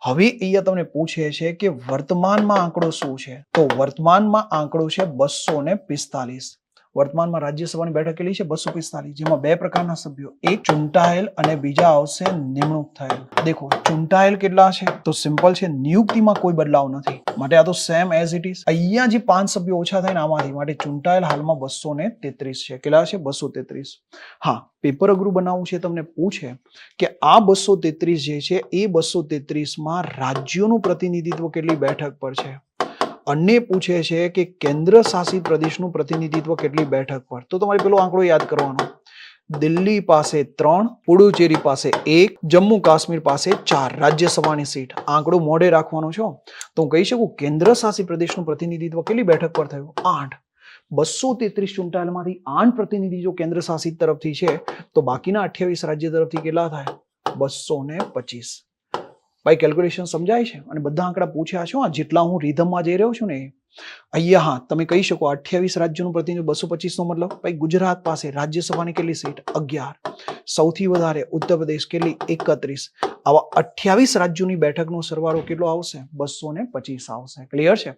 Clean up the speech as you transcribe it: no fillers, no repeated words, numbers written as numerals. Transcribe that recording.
હવે અહીંયા તમને પૂછે છે કે વર્તમાનમાં આંકડો શું છે? તો વર્તમાનમાં આંકડો છે 245. વર્તમાનમાં રાજ્યસભાની બેઠક કેટલી છે? 245, જેમાં બે પ્રકારના સભ્યો, એક ચૂંટાયેલ અને બીજા આવશે નિમણૂક થયેલ. દેખો ચૂંટાયેલ કેટલા છે? તો સિમ્પલ છે, નિયુક્તિમાં કોઈ બદલાવ નથી, માટે આ તો સેમ એઝ ઇટ ઇઝ. અહીંયા જે 5 સભ્યો ઓછા થાય ને આમાંથી, માટે ચૂંટાયેલ હાલમાં 233 છે. કેટલા છે? 233. હા, પેપર અઘરું બનાવવું છે, તમને પૂછે કે આ 233 જે છે એ 233 રાજ્યોનું પ્રતિનિધિત્વ કેટલી બેઠક પર છે, અને પૂછે છે કે કેન્દ્ર શાસિત પ્રદેશનું પ્રતિનિધિત્વ કેટલી બેઠક પર. તો તમારે પેલો આંકડો યાદ કરવાનો, દિલ્હી પાસે 3, પુડુચેરી પાસે 1, જમ્મુ કાશ્મીર પાસે 4 રાજ્યસભાની સીટ. આંકડો મોઢે રાખવાનો છો તો હું કહી શકું કેન્દ્ર શાસિત પ્રદેશનું પ્રતિનિધિત્વ કેટલી બેઠક પર થયું? 8. 233 ચૂંટાયેલમાંથી 8 પ્રતિનિધિ જો કેન્દ્ર શાસિત તરફથી છે તો બાકીના 28 રાજ્ય તરફથી કેટલા થાય? 225. ભાઈ કેલ્ક્યુલેશન સમજાય છે? અને બધા આંકડા પૂછ્યા છો, જેટલા હું રિધમમાં જઈ રહ્યો છું ને અહીંયા. હા, તમે કહી શકો 28 રાજ્યોનું પ્રતિનિધિત્વ 225 નો મતલબ ભાઈ ગુજરાત પાસે રાજ્યસભાની કેટલી સીટ? 11. સૌથી વધારે ઉત્તર પ્રદેશ કેટલી? 31. આવા 28 રાજ્યોની બેઠકનો સરવાળો કેટલો આવશે? 225 આવશે. ક્લિયર છે?